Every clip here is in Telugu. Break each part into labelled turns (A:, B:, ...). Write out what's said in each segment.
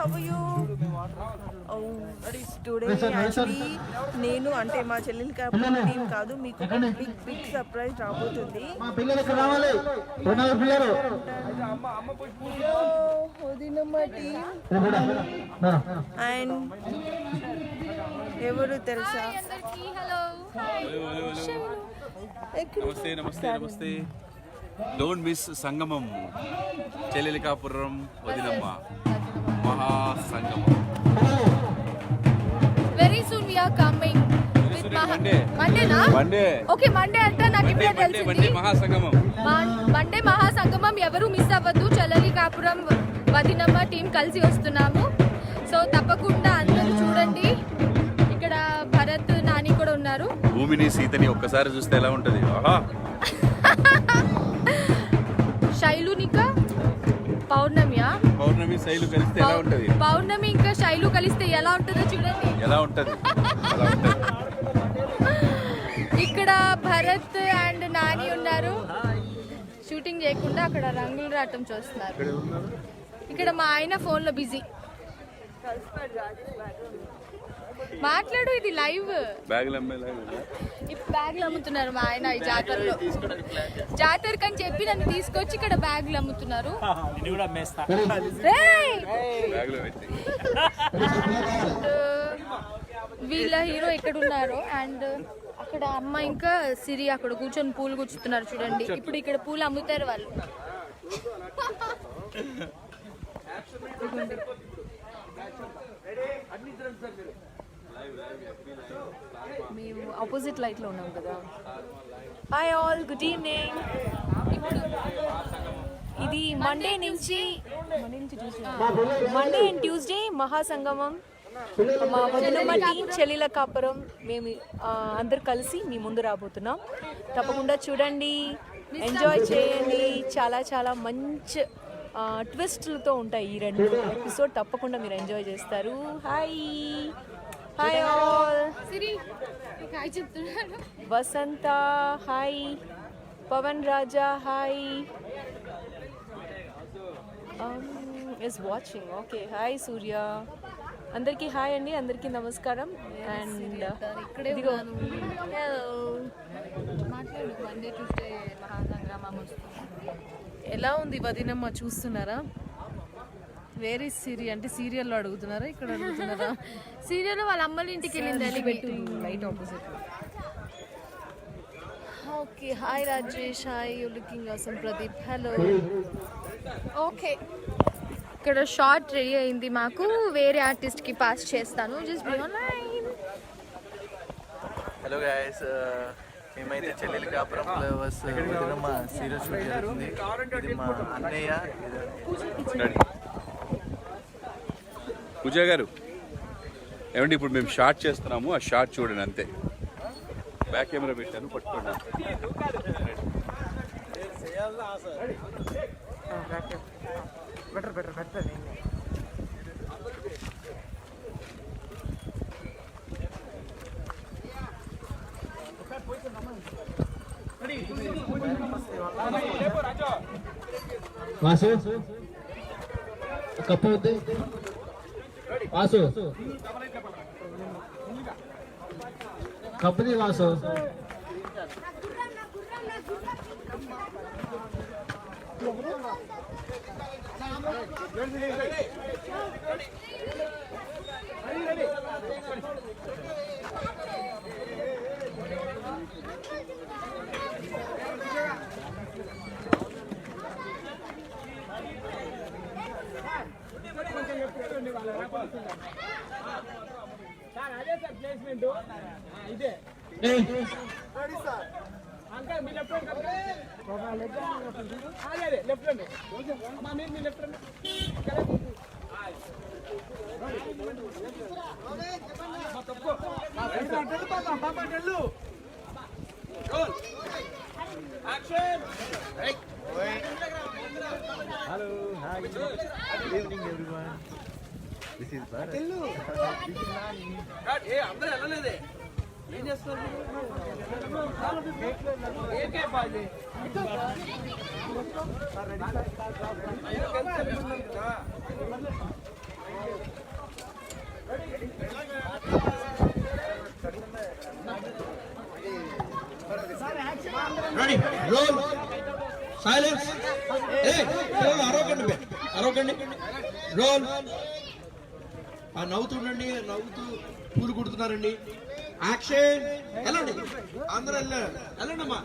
A: how are you? Oh, today actually నేను అంటే మా చెల్లెలి టీం కాదు, మీకు బిగ్ సర్ప్రైజ్ రాబోతుంది. అండ్ ఎవరు తెలుసా?
B: నమస్తే. డోంట్ మిస్ సంగమం, చెల్లెలికాపురం వదినమ్మ మహాసంగమం.
C: Very soon we are coming with Monday na? Okay, Monday anta నాకు ఇప్పుడే తెలిసింది. Monday మహాసంగమం ఎవరు మిస్ అవ్వద్దు. చెల్లెలికాపురం వదినమ్మ టీం కలిసి వస్తున్నాము. సో తప్పకుండా అందరూ చూడండి. ఇక్కడ భరత్ నాని కూడా ఉన్నారు.
B: భూమిని సీతని ఒక్కసారి చూస్తే ఎలా ఉంటది?
C: శైలునిక పౌర్ణమి శైలు కలిస్తే ఎలా ఉంటది? పౌర్ణమి ఇంకా శైలు కలిస్తే ఎలా ఉంటుందో చూడండి.
B: ఎలా ఉంటది?
C: ఇక్కడ భరత్ అండ్ నాని ఉన్నారు. షూటింగ్ చేయకుండా అక్కడ రంగులు రాటం చూస్తున్నారు. ఇక్కడ మా ఆయన ఫోన్ లో బిజీ. మాట్లాడు, ఇది లైవ్.
B: బ్యాగులు
C: అమ్ముతున్నారు మా ఆయన ఈ జాతరలో. జాతరకి అని చెప్పి నన్ను తీసుకొచ్చి ఇక్కడ బ్యాగులు అమ్ముతున్నారు. వీళ్ళ హీరో ఎక్కడ ఉన్నారు అండ్ అక్కడ అమ్మ ఇంకా సిరి అక్కడ కూర్చొని పూలు గుచ్చుతున్నారు చూడండి. ఇప్పుడు ఇక్కడ పూలు అమ్ముతారు వాళ్ళు.
A: మేము ఆపోజిట్ లైట్ లో ఉన్నాం కదా. Hi all, good evening. ఇప్పుడు ఇది మండే అండ్ ట్యూస్డే మహాసంగమం. మా వదినమ్మ టీం చెల్లెలికాపురం మేము అందరు కలిసి మీ ముందు రాబోతున్నాం. తప్పకుండా చూడండి, ఎంజాయ్ చేయండి. చాలా చాలా మంచి ట్విస్ట్లతో ఉంటాయి ఈ 2 ఎపిసోడ్. తప్పకుండా మీరు ఎంజాయ్ చేస్తారు. Hi all. Vasantha hi, Pavan Raja hi, is watching. Okay, hi Surya. అందరికీ హాయ్ అండి, అందరికీ నమస్కారం. అండ్ ఎలా ఉంది వదినమ్మ చూస్తున్నారా? వేరే అంటే సీరియల్లో అడుగుతున్నారా, ఇక్కడ అడుగుతున్నారా?
C: సీరియల్లో వాళ్ళ అమ్మల ఇంటికి వెళ్ళింది.
A: Light opposite. Okay, hi Rajesh hi, you looking awesome. Pradeep hello.
C: Okay, ఇక్కడ షార్ట్ రెడీ అయింది. మాకు వేరే ఆర్టిస్ట్ కి పాస్ చేస్తాను. Just be online.
D: Hello guys, మేమైతే చెల్లెలికాపురంలో వదినమ్మ సీరియల్ షూట్ జరుగుతుంది. ఇది మా అన్నయ్య
B: పూజ గారు. ఏమండి, ఇప్పుడు మేము షార్ట్ చేస్తున్నాము, ఆ షార్ట్ చూడండి అంతే. బ్యాక్ కెమెరా పెట్టాను, పట్టుకోండి.
E: వాసు కప్పు వద్దు. Vasu కప్పుది. Vasu
D: Hello, hi. Good evening, everyone. This is Bharat. This is Nani. Hey, అందరూ వెళ్ళలేదే. ఏం చేస్తున్నారు? ఏకే బాజే. సైలెన్స్. అరవకండి అరవకండి. రోల్. నవ్వుతుండండి, నవ్వుతూ పూలు కుడుతున్నారండి. యాక్షన్. వెళ్ళండి అందరూ వెళ్ళండి అమ్మా.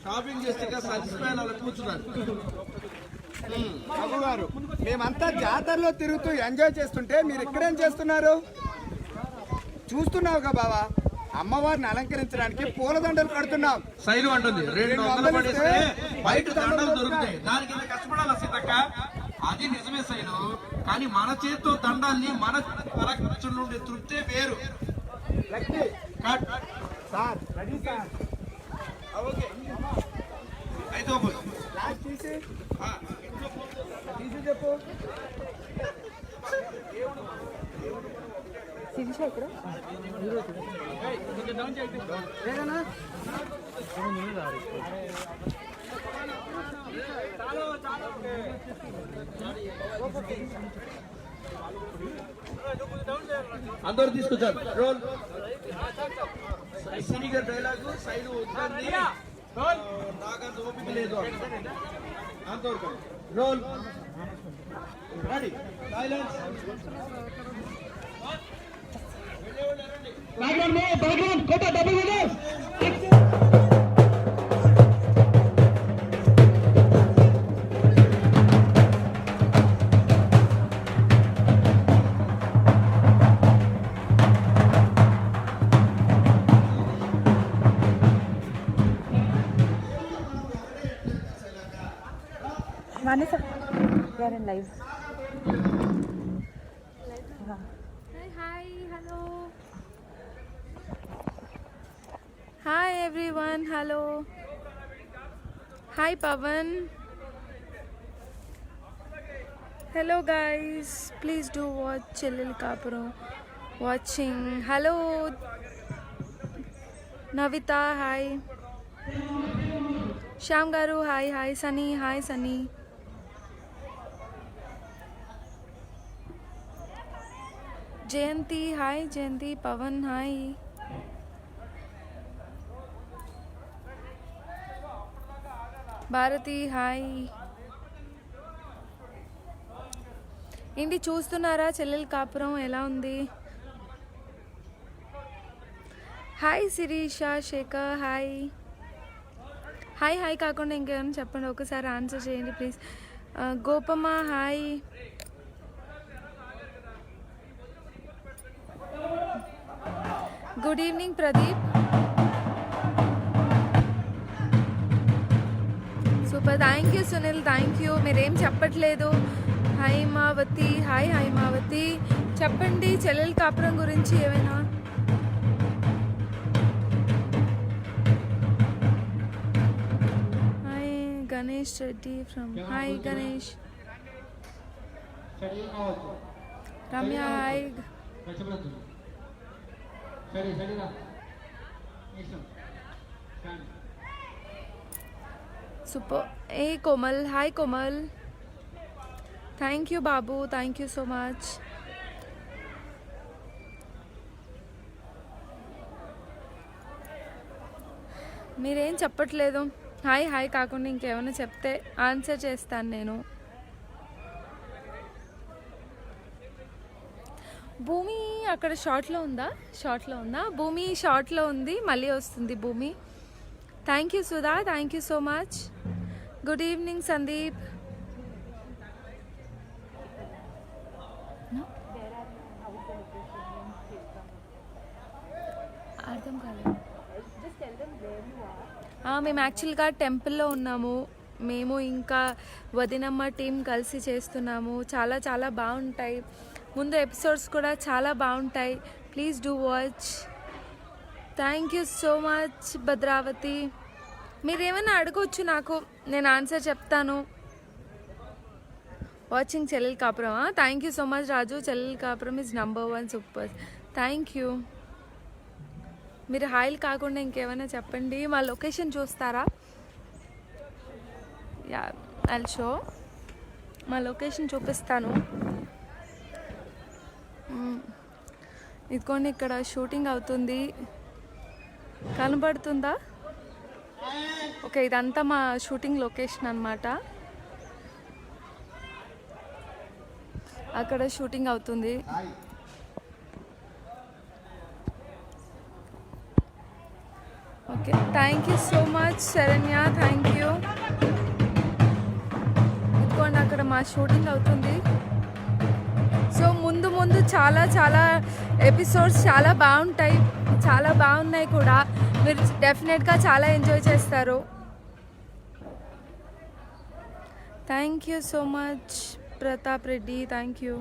D: షాపింగ్ చేస్తే సాటిస్ఫైడ్ అలా కూర్చున్నారు.
F: బాబు గారు, మేమంతా జాతరలో తిరుగుతూ ఎంజాయ్ చేస్తుంటే మీరు ఇక్కడేం చేస్తున్నారు? చూస్తున్నావుగా బావా, అమ్మవారిని అలంకరించడానికి పూలదండలు కడుతున్నాం.
D: శైలు అంటుంది 200 పడేస్తే బయట దండలు దొరుకుతాయి, దానికి ఇంత కష్టపడాలి సీతక్క. అది నిజమే శైలు, కానీ మన చేతితో దండాన్ని మన అలంకరించడం నుండి తృప్తే వేరు.
F: Sir ready sir.
D: ఓకే అయితే
F: తీసి చెప్పు.
D: అందరూ తీసుకొచ్చారు. రోల్. సినిగా డైలాగు సైడ్ వద్దండి, నాకంత ఓపిక లేదు అంతవరకు. రోల్. రెడీ. సైలెన్స్.
E: बैकग्राउंड कोटा double winners
A: Vanessa, we are in live.
C: Hi, hello. Hi everyone, hello. Hi Pavan. Hello guys, please do watch Chellil Kapuram. Watching. Hello Navita, hi. Shyam Garu, hi Sunny, hi Sunny. Jayanti, hi Jayanti. Pavan, hi. Bharati, hi. ఏంటి చూస్తున్నారా చెల్లెల కాపురం ఎలా ఉంది? Hi Sirisha, Shekhar, hi. Hi కాకుండా ఇంకేమైనా చెప్పండి, ఒకసారి ఆన్సర్ చేయండి please. Gopamma, hi. Good evening Pradeep. Super, thank you Sunil, thank you. మీరేం చెప్పట్లేదు. హైమావతి, హాయ్ హైమావతి. చెప్పండి చెల్లెల కాపురం గురించి ఏమైనా. Hi Ganesh Reddy from, hi Ganesh. Ramya, hi. Super. ఏ Komal, hi Komal. Thank you Babu, thank you so much. మీరేం చెప్పట్లేదు. హాయ్ కాకుండా ఇంకేమైనా చెప్తే ఆన్సర్ చేస్తాను నేను. భూమి అక్కడ షార్ట్లో ఉందా? భూమి షార్ట్లో ఉంది, మళ్ళీ వస్తుంది భూమి. Thank you Sudha, thank you so much. Good evening Sandeep. అర్థం కాలేదు. మేము యాక్చువల్గా టెంపుల్లో ఉన్నాము. మేము ఇంకా వదినమ్మ టీం కలిసి చేస్తున్నాము. చాలా చాలా బాగుంటాయి. ముందు ఎపిసోడ్స్ కూడా చాలా బాగుంటాయి. Please do watch. Thank you so much Bhadravati. మీరేమైనా అడగవచ్చు నాకు, నేను ఆన్సర్ చెప్తాను. వాచింగ్ చెల్లెల కాపురం. థ్యాంక్ యూ సో మచ్ రాజు. చెల్లెల కాపురం is number 1 super. Thank you. మీరు హాయిలు కాకుండా ఇంకేమైనా చెప్పండి. మా లొకేషన్ చూస్తారా? Yeah, I'll show. మా లొకేషన్ చూపిస్తాను. ఇదిగోండి, ఇక్కడ షూటింగ్ అవుతుంది. కనబడుతుందా? ఓకే, ఇదంతా మా షూటింగ్ లొకేషన్ అన్నమాట. అక్కడ షూటింగ్ అవుతుంది. Okay, thank you so much Saranya, thank you. ఇదిగోండి అక్కడ మా షూటింగ్ అవుతుంది. సో ముందు ముందు చాలా చాలా ఎపిసోడ్స్ చాలా బాగున్నాయి కూడా. మీరు డెఫినెట్గా చాలా ఎంజాయ్ చేస్తారు. Thank you so much Pratap Reddy, thank you.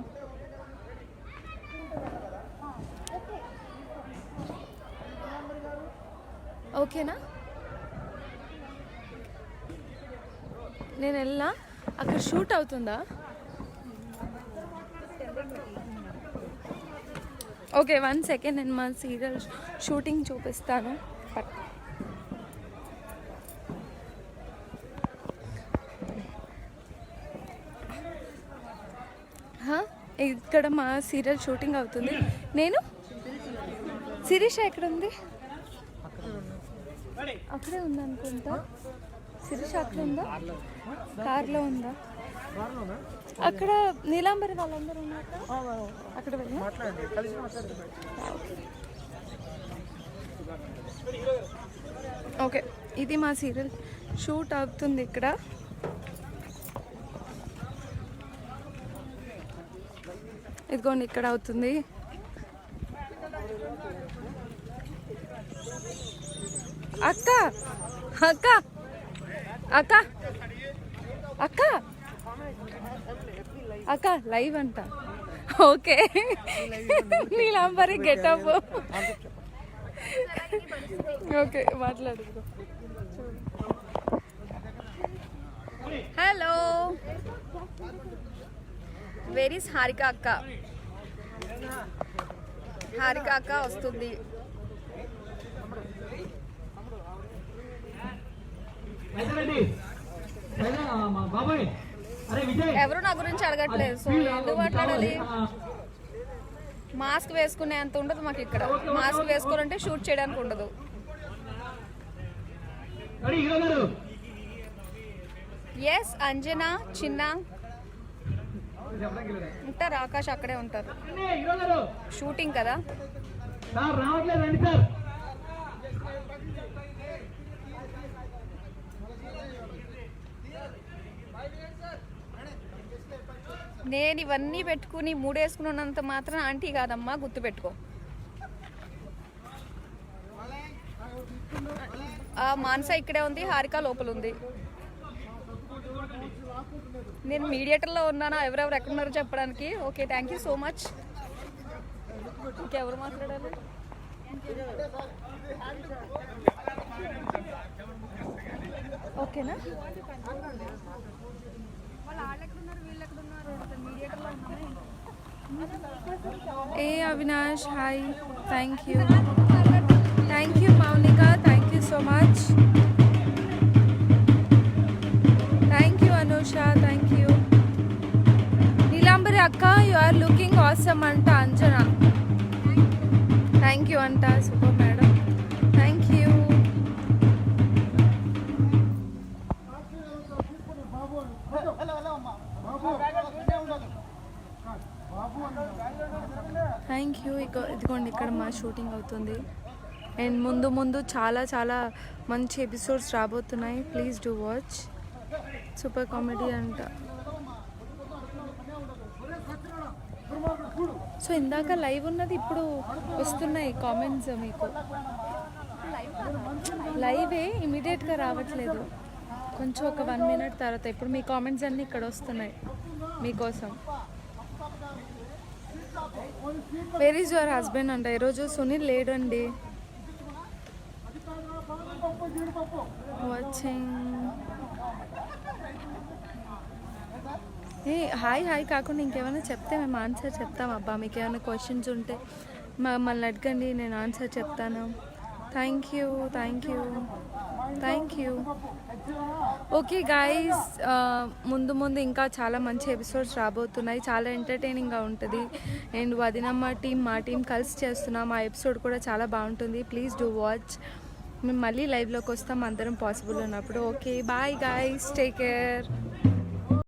C: ఓకేనా, నేను వెళ్ళా. అక్కడ షూట్ అవుతుందా? ఓకే, 1 సెకండ్, నేను మా సీరియల్ షూటింగ్ చూపిస్తాను. ఇక్కడ మా సీరియల్ షూటింగ్ అవుతుంది. నేను శిరీష ఎక్కడ ఉంది? అక్కడే ఉంది అనుకుంటా. శిరీష అక్కడ ఉందా? కార్లో ఉందా? అక్కడ నీలాంబరి వాళ్ళందరూ ఉన్నారా? అక్కడ వెళ్ళి ఓకే, ఇది మా సీరియల్ షూట్ అవుతుంది ఇక్కడ. ఇదిగోండి ఇక్కడ అవుతుంది. అక్క అక్క అక్క అక్క అక్క లైవ్ అంట. Okay, Neelambari getup. ఓకే, మాట్లాడు. హలో, వేర్ ఈస్ హారిక అక్క? హారిక అక్క వస్తుంది. ఎవరు నా గురించి అడగట్లేదు, సో ఎందుకు మాట్లాడాలి? మాస్క్ వేసుకునే అంత ఉండదు మాకు ఇక్కడ. మాస్క్ వేసుకోవాలంటే షూట్ చేయడానికి ఉండదు. ఎస్ అంజనా, చిన్న ఉంటారు. ఆకాష్ అక్కడే ఉంటారు. షూటింగ్ కదా. నేను ఇవన్నీ పెట్టుకుని మూడేసుకున్నంత మాత్రం ఆంటీ కాదమ్మా, గుర్తుపెట్టుకో. మానస ఇక్కడే ఉంది, హారిక లోపల ఉంది. నేను మీడియేటర్లో ఉన్నానా? ఎవరెవరు ఎక్కడున్నారో చెప్పడానికి. Okay, thank you so much. ఇంకెవరు మాట్లాడాలి? ఓకేనా? ఏ Avinash hi, thank you Mounika, thank you so much. Thank you Anusha, thank you. Neelambari అక్క యు ఆర్ లుకింగ్ ఆసమ్ అంట అంజనా. థ్యాంక్ యూ అంట. Super madam, thank you. Thank you. ఇదిగోండి ఇక్కడ మా షూటింగ్ అవుతుంది. అండ్ ముందు ముందు చాలా చాలా మంచి ఎపిసోడ్స్ రాబోతున్నాయి. Please do watch. Super comedy అంట. సో ఇందాక లైవ్ ఉన్నది ఇప్పుడు వస్తున్నాయి కామెంట్స్. మీకు లైవే ఇమీడియట్గా రావట్లేదు, కొంచెం ఒక 1 మినిట్ తర్వాత. ఇప్పుడు మీ కామెంట్స్ అన్నీ ఇక్కడ వస్తున్నాయి మీకోసం. వేర్ ఈజ్ యువర్ హస్బెండ్ అంట. ఈరోజు సునీల్ లేడండి. వాచింగ్. ఏ హాయ్ కాకుండా ఇంకేమైనా చెప్తే మేము ఆన్సర్ చెప్తాం. అబ్బా, మీకు ఏమైనా క్వశ్చన్స్ ఉంటే మమ్మల్ని అడగండి, నేను ఆన్సర్ చెప్తాను. Thank you. ఓకే గాయస్, ముందు ఇంకా చాలా మంచి ఎపిసోడ్స్ రాబోతున్నాయి. చాలా ఎంటర్టైనింగ్గా ఉంటుంది. అండ్ వదినమ్మ టీం, మా టీం కలిసి చేస్తున్నాం. ఆ ఎపిసోడ్ కూడా చాలా బాగుంటుంది. Please do watch. మేము మళ్ళీ లైవ్లోకి వస్తాం అందరం పాసిబుల్ ఉన్నప్పుడు. Okay bye guys, take care.